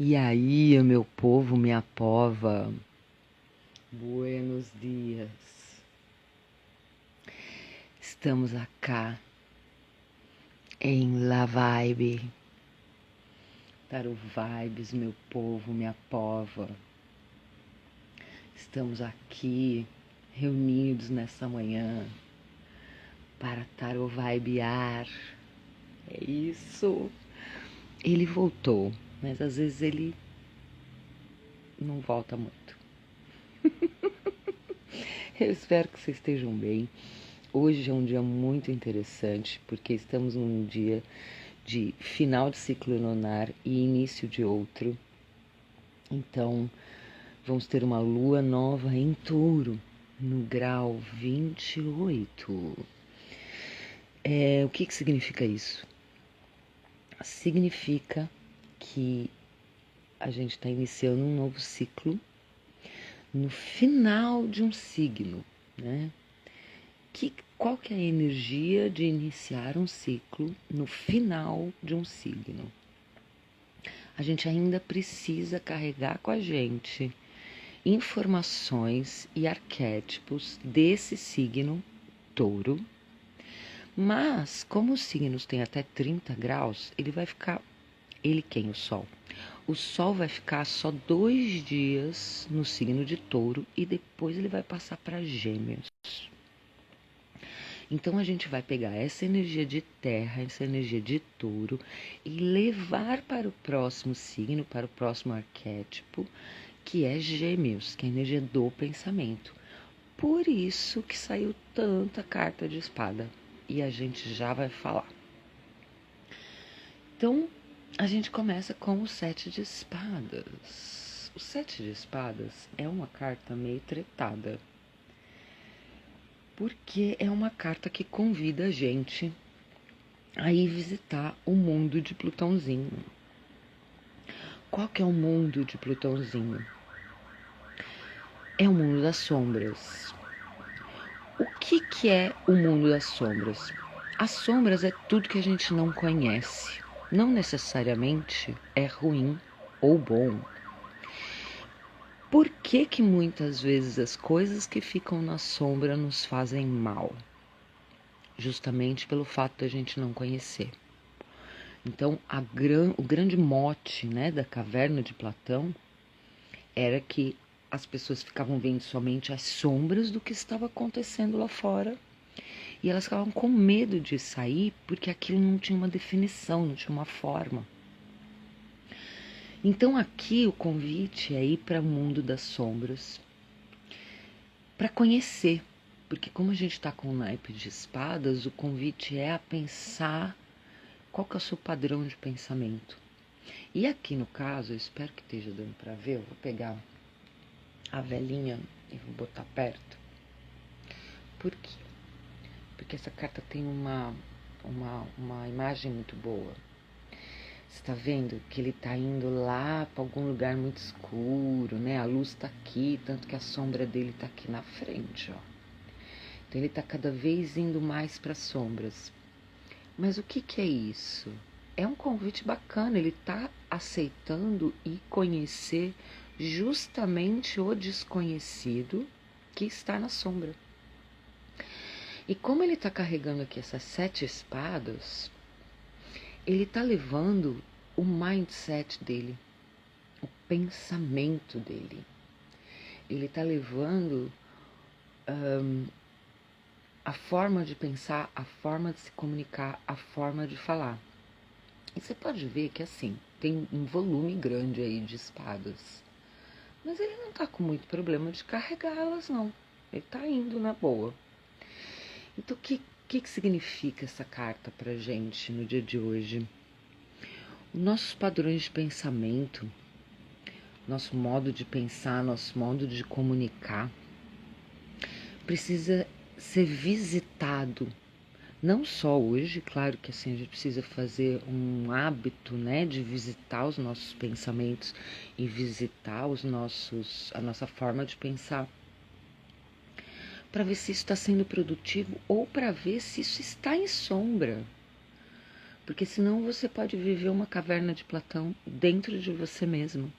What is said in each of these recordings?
E aí, meu povo, minha pova, buenos dias. Estamos acá em La Vibe, Tarot Vibes, meu povo, minha pova. Estamos aqui reunidos nessa manhã para Tarot Vibear. É isso. Ele voltou, mas às vezes ele não volta muito. Eu espero que vocês estejam bem. Hoje é um dia muito interessante, porque estamos num dia de final de ciclo lunar e início de outro. Então, vamos ter uma lua nova em Touro, no grau 28. O que significa isso? Significa que a gente está iniciando um novo ciclo no final de um signo, né? Qual que é a energia de iniciar um ciclo no final de um signo? A gente ainda precisa carregar com a gente informações e arquétipos desse signo touro, mas como os signos têm até 30 graus, ele vai ficar, quem? O Sol. O Sol vai ficar só 2 dias no signo de touro e depois ele vai passar para Gêmeos. Então a gente vai pegar essa energia de terra, essa energia de touro e levar para o próximo signo, para o próximo arquétipo, que é Gêmeos, que é a energia do pensamento. Por isso que saiu tanta carta de espada. E a gente já vai falar. Então, a gente começa com o 7 de espadas. O 7 de espadas é uma carta meio tretada. Porque é uma carta que convida a gente a ir visitar o mundo de Plutãozinho. Qual que é o mundo de Plutãozinho? É o mundo das sombras. O que é o mundo das sombras? As sombras é tudo que a gente não conhece. Não necessariamente é ruim ou bom. Por que muitas vezes as coisas que ficam na sombra nos fazem mal? Justamente pelo fato da gente não conhecer. Então, o grande mote, né, da caverna de Platão era que as pessoas ficavam vendo somente as sombras do que estava acontecendo lá fora. E elas ficavam com medo de sair porque aquilo não tinha uma definição, não tinha uma forma. Então aqui o convite é ir para o mundo das sombras, para conhecer, porque como a gente está com o naipe de espadas, o convite é a pensar qual que é o seu padrão de pensamento. E aqui no caso, eu espero que esteja dando para ver, eu vou pegar a velhinha e vou botar perto. Por quê? Porque essa carta tem uma imagem muito boa. Você está vendo que ele está indo lá para algum lugar muito escuro, né? A luz está aqui, tanto que a sombra dele está aqui na frente, ó. Então ele está cada vez indo mais para as sombras. Mas o que é isso? É um convite bacana, ele está aceitando e conhecer justamente o desconhecido que está na sombra. E como ele está carregando aqui essas 7 espadas, ele está levando o mindset dele, o pensamento dele. Ele está levando a forma de pensar, a forma de se comunicar, a forma de falar. E você pode ver que assim, tem um volume grande aí de espadas. Mas ele não está com muito problema de carregá-las, não. Ele está indo na boa. Então, o que significa essa carta pra gente no dia de hoje? Nossos padrões de pensamento, nosso modo de pensar, nosso modo de comunicar, precisa ser visitado. Não só hoje, claro que assim a gente precisa fazer um hábito, né, de visitar os nossos pensamentos e visitar a nossa forma de pensar, para ver se isso está sendo produtivo ou para ver se isso está em sombra. Porque senão você pode viver uma caverna de Platão dentro de você mesmo.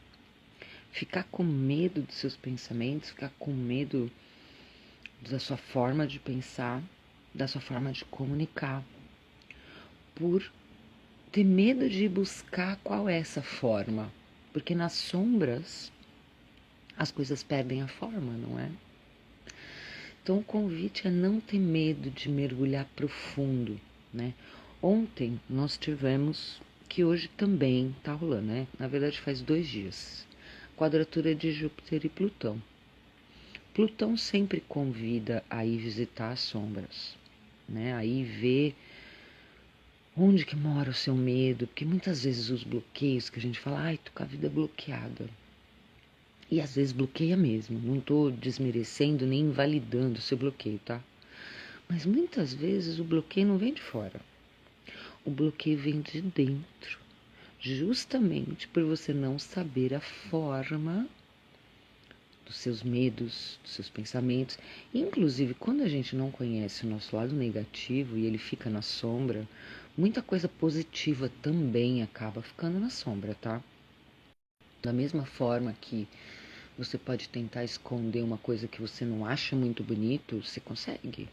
Ficar com medo dos seus pensamentos, ficar com medo da sua forma de pensar, da sua forma de comunicar, por ter medo de buscar qual é essa forma. Porque nas sombras as coisas perdem a forma, não é? Então o convite é não ter medo de mergulhar profundo, né? Ontem nós tivemos, que hoje também tá rolando, né? Na verdade faz 2 dias, quadratura de Júpiter e Plutão. Plutão sempre convida a ir visitar as sombras, né? Aí ver onde que mora o seu medo, porque muitas vezes os bloqueios que a gente fala, ai, tô com a vida bloqueada. E às vezes bloqueia mesmo, não tô desmerecendo nem invalidando o seu bloqueio, tá? Mas muitas vezes o bloqueio não vem de fora. O bloqueio vem de dentro, justamente por você não saber a forma dos seus medos, dos seus pensamentos. Inclusive, quando a gente não conhece o nosso lado negativo e ele fica na sombra, muita coisa positiva também acaba ficando na sombra, tá? Da mesma forma que você pode tentar esconder uma coisa que você não acha muito bonito, você consegue.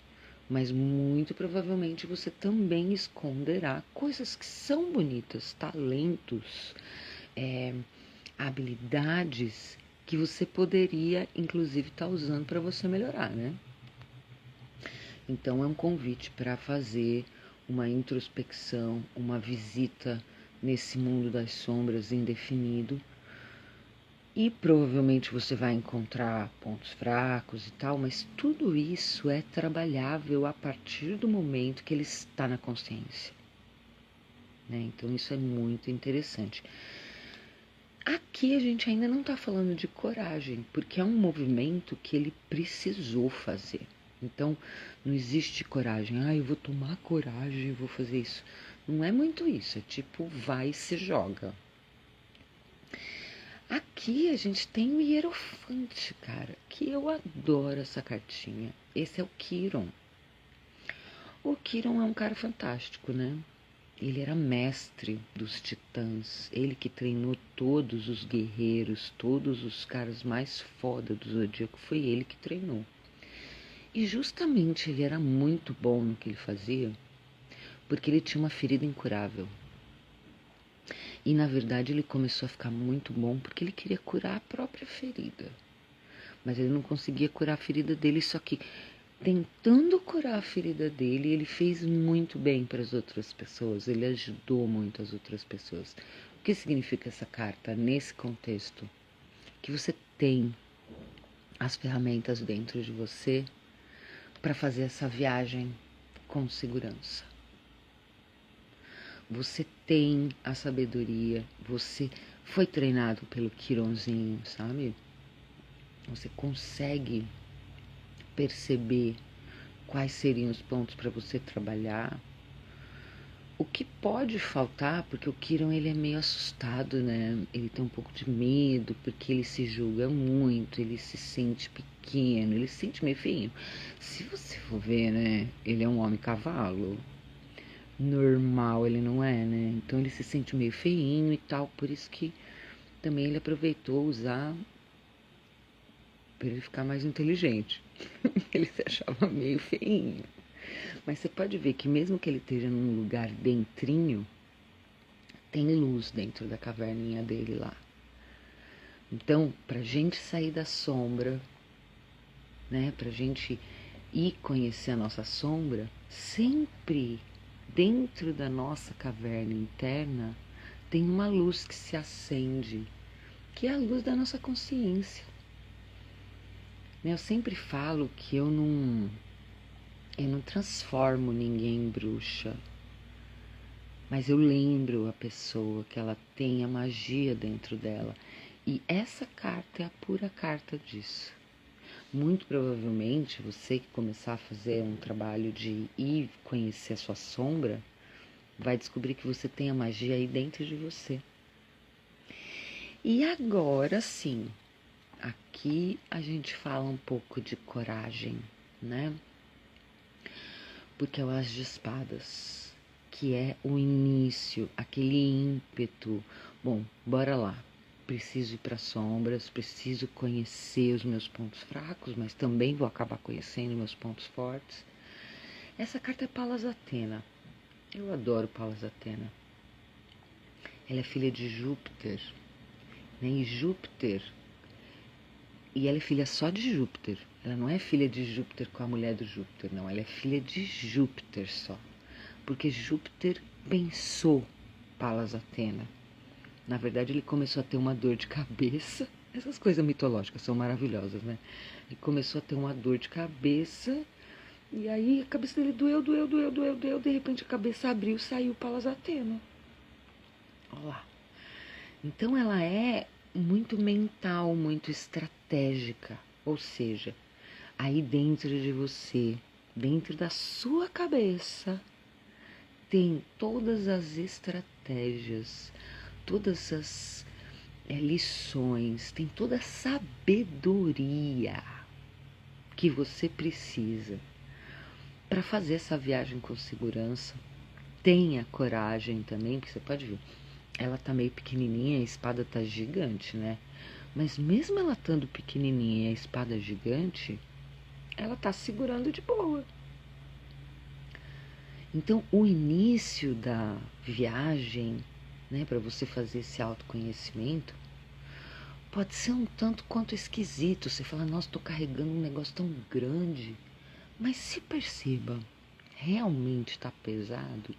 Mas muito provavelmente você também esconderá coisas que são bonitas, talentos, habilidades que você poderia, inclusive, estar usando para você melhorar, né? Então é um convite para fazer uma introspecção, uma visita nesse mundo das sombras indefinido. E provavelmente você vai encontrar pontos fracos e tal, mas tudo isso é trabalhável a partir do momento que ele está na consciência, né? Então isso é muito interessante. Aqui a gente ainda não está falando de coragem, porque é um movimento que ele precisou fazer. Então não existe coragem, eu vou tomar coragem e vou fazer isso. Não é muito isso, é tipo, vai e se joga. Aqui a gente tem o Hierofante, cara, que eu adoro essa cartinha. Esse é o Quiron. O Quiron é um cara fantástico, né? Ele era mestre dos titãs, ele que treinou todos os guerreiros, todos os caras mais foda do Zodíaco, foi ele que treinou. E justamente ele era muito bom no que ele fazia, porque ele tinha uma ferida incurável. E na verdade ele começou a ficar muito bom porque ele queria curar a própria ferida. Mas ele não conseguia curar a ferida dele, só que tentando curar a ferida dele, ele fez muito bem para as outras pessoas, ele ajudou muito as outras pessoas. O que significa essa carta nesse contexto? Que você tem as ferramentas dentro de você para fazer essa viagem com segurança. Você tem a sabedoria, você foi treinado pelo Quironzinho, sabe? Você consegue perceber quais seriam os pontos para você trabalhar. O que pode faltar, porque o Quiron ele é meio assustado, né? Ele tem um pouco de medo, porque ele se julga muito, ele se sente pequeno, ele se sente meio feinho. Se você for ver, né? Ele é um homem cavalo. Normal ele não é, né? Então ele se sente meio feinho e tal, por isso que também ele aproveitou usar para ele ficar mais inteligente. Ele se achava meio feinho. Mas você pode ver que mesmo que ele esteja num lugar dentrinho, tem luz dentro da caverninha dele lá. Então, pra gente sair da sombra, né, pra gente ir conhecer a nossa sombra, sempre dentro da nossa caverna interna tem uma luz que se acende, que é a luz da nossa consciência. Eu sempre falo que eu não transformo ninguém em bruxa, mas eu lembro a pessoa que ela tem a magia dentro dela. E essa carta é a pura carta disso. Muito provavelmente você que começar a fazer um trabalho de ir conhecer a sua sombra, vai descobrir que você tem a magia aí dentro de você. E agora sim, aqui a gente fala um pouco de coragem, né? Porque é o As de Espadas. que é o início, aquele ímpeto. Bom, bora lá. Preciso ir para sombras, preciso conhecer os meus pontos fracos, mas também vou acabar conhecendo meus pontos fortes. Essa carta é Palas Athena. Eu adoro Palas Athena. Ela é filha de Júpiter, né? E ela é filha só de Júpiter. Ela não é filha de Júpiter com a mulher do Júpiter, não. Ela é filha de Júpiter só. Porque Júpiter pensou Palas Athena. Na verdade, ele começou a ter uma dor de cabeça. Essas coisas mitológicas são maravilhosas, né? Ele começou a ter uma dor de cabeça. E aí a cabeça dele doeu. De repente a cabeça abriu e saiu Palas Athena. Olha lá. Então ela é muito mental, muito estratégica. Ou seja, aí dentro de você, dentro da sua cabeça, tem todas as estratégias, todas as lições, tem toda a sabedoria que você precisa para fazer essa viagem com segurança. Tenha coragem também, porque você pode ver, ela tá meio pequenininha, a espada tá gigante, né? Mas mesmo ela estando pequenininha e a espada gigante, ela tá segurando de boa. Então, o início da viagem, né, para você fazer esse autoconhecimento, pode ser um tanto quanto esquisito. Você fala, nossa, estou carregando um negócio tão grande. Mas se perceba, realmente está pesado?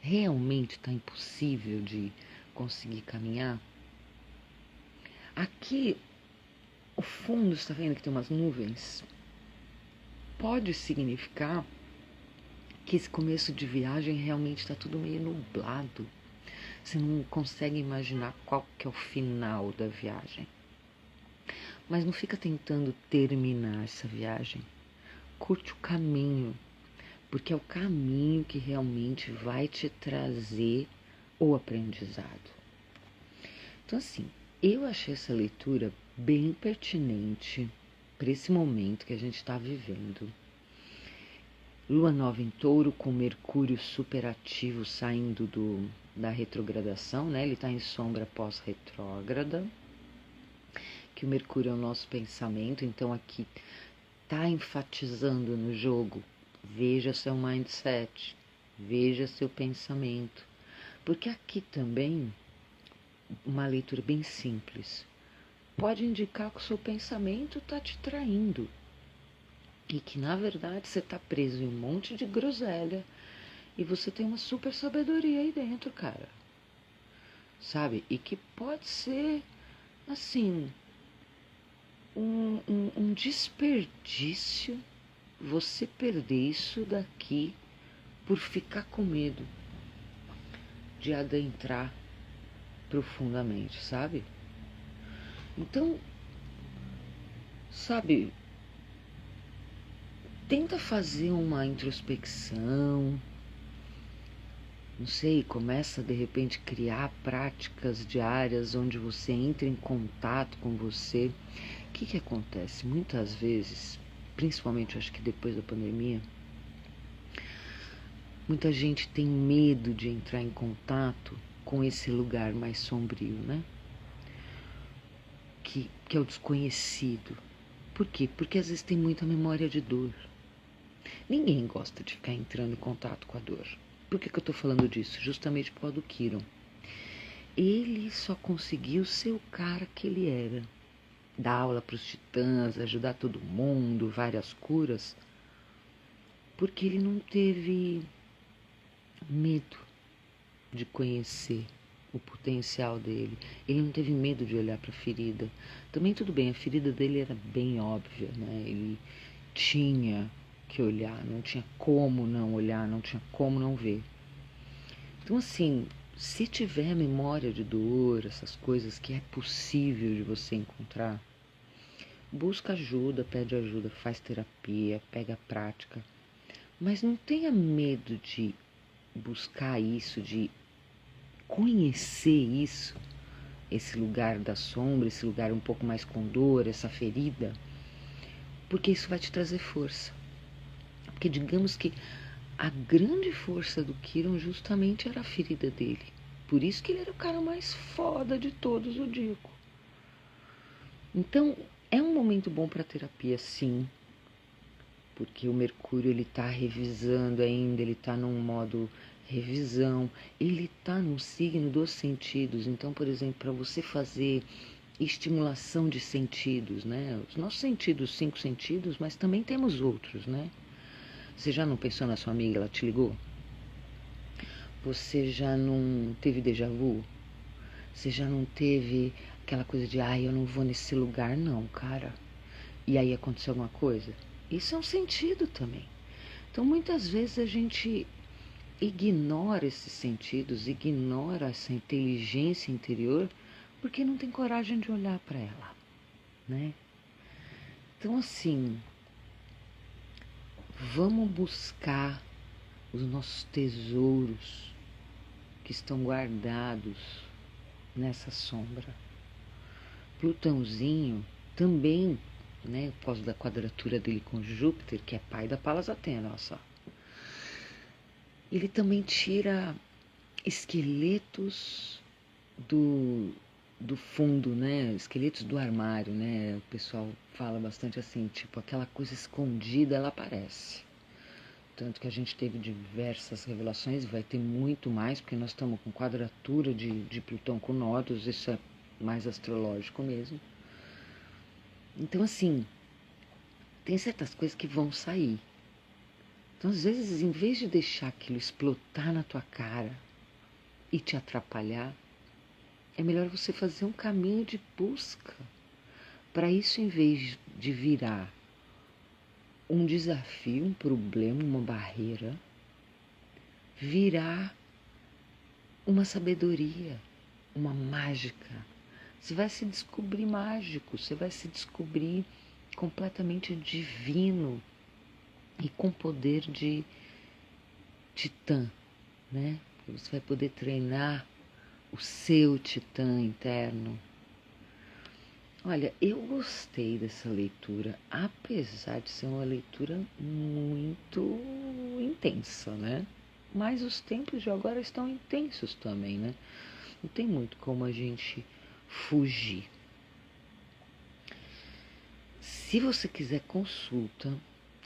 Realmente está impossível de conseguir caminhar? Aqui, o fundo, está vendo que tem umas nuvens? Pode significar que esse começo de viagem realmente está tudo meio nublado. Você não consegue imaginar qual que é o final da viagem. Mas não fica tentando terminar essa viagem. Curte o caminho, porque é o caminho que realmente vai te trazer o aprendizado. Então, assim, eu achei essa leitura bem pertinente para esse momento que a gente está vivendo. Lua nova em Touro, com Mercúrio superativo saindo da retrogradação, né? Ele está em sombra pós-retrógrada, que o Mercúrio é o nosso pensamento, então aqui está enfatizando no jogo, veja seu mindset, veja seu pensamento, porque aqui também, uma leitura bem simples, pode indicar que o seu pensamento está te traindo, e que na verdade você está preso em um monte de groselha e você tem uma super sabedoria aí dentro, cara. Sabe? E que pode ser, assim, um desperdício você perder isso daqui por ficar com medo de adentrar profundamente, sabe? Então, sabe, tenta fazer uma introspecção, não sei, começa de repente a criar práticas diárias onde você entra em contato com você. O que acontece? Muitas vezes, principalmente eu acho que depois da pandemia, muita gente tem medo de entrar em contato com esse lugar mais sombrio, né? Que é o desconhecido. Por quê? Porque às vezes tem muita memória de dor. Ninguém gosta de ficar entrando em contato com a dor. Por que eu estou falando disso? Justamente por causa do Quiron. Ele só conseguiu ser o cara que ele era. Dar aula para os titãs, ajudar todo mundo, várias curas. Porque ele não teve medo de conhecer o potencial dele. Ele não teve medo de olhar para a ferida. Também tudo bem, a ferida dele era bem óbvia, né? Ele tinha que olhar, não tinha como não olhar, não tinha como não ver. Então, assim, se tiver memória de dor, essas coisas que é possível de você encontrar, busca ajuda, pede ajuda, faz terapia, pega prática. Mas não tenha medo de buscar isso, de conhecer isso, esse lugar da sombra, esse lugar um pouco mais com dor, essa ferida, porque isso vai te trazer força. Porque digamos que a grande força do Kiron justamente era a ferida dele. Por isso que ele era o cara mais foda de todos, o Dico. Então, é um momento bom para terapia, sim. Porque o Mercúrio, ele tá revisando ainda, ele tá num modo revisão. Ele tá no signo dos sentidos. Então, por exemplo, para você fazer estimulação de sentidos, né? Os nossos sentidos, 5 sentidos, mas também temos outros, né? Você já não pensou na sua amiga, ela te ligou? Você já não teve déjà vu? Você já não teve aquela coisa de, ai, eu não vou nesse lugar não, cara. E aí aconteceu alguma coisa? Isso é um sentido também. Então, muitas vezes a gente ignora esses sentidos, ignora essa inteligência interior, porque não tem coragem de olhar para ela, né? Então, assim, vamos buscar os nossos tesouros que estão guardados nessa sombra. Plutãozinho também, né, por causa da quadratura dele com Júpiter, que é pai da Palas Atena, olha só. Ele também tira esqueletos do fundo, né? Esqueletos do armário, né? O pessoal fala bastante assim, tipo, aquela coisa escondida, ela aparece. Tanto que a gente teve diversas revelações, vai ter muito mais, porque nós estamos com quadratura de Plutão com nodos, isso é mais astrológico mesmo. Então, assim, tem certas coisas que vão sair. Então, às vezes, em vez de deixar aquilo explotar na tua cara e te atrapalhar, é melhor você fazer um caminho de busca. Para isso, em vez de virar um desafio, um problema, uma barreira, virar uma sabedoria, uma mágica. Você vai se descobrir mágico, você vai se descobrir completamente divino e com poder de titã, né? Você vai poder treinar o seu titã interno. Olha, eu gostei dessa leitura, apesar de ser uma leitura muito intensa, né? Mas os tempos de agora estão intensos também, né? Não tem muito como a gente fugir. Se você quiser consulta,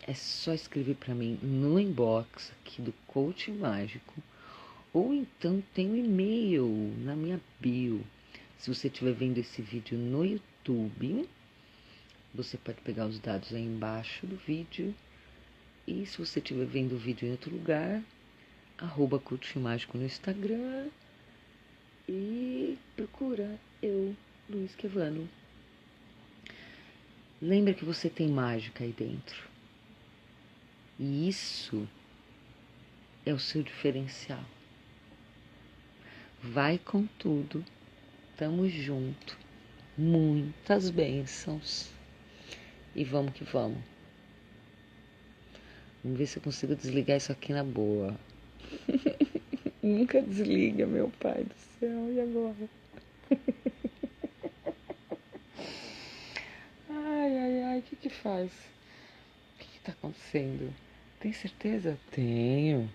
é só escrever para mim no inbox aqui do Coach Mágico, ou então tem um e-mail na minha bio. Se você estiver vendo esse vídeo no YouTube, você pode pegar os dados aí embaixo do vídeo. E se você estiver vendo o vídeo em outro lugar, @Coach Mágico no Instagram e procura eu, Luiz Quevano. Lembra que você tem mágica aí dentro. E isso é o seu diferencial. Vai com tudo. Tamo junto. Muitas bênçãos. E vamos que vamos. Vamos ver se eu consigo desligar isso aqui na boa. Nunca desliga, meu pai do céu. E agora? Ai, ai, ai. O que faz? O que tá acontecendo? Tem certeza? Tenho.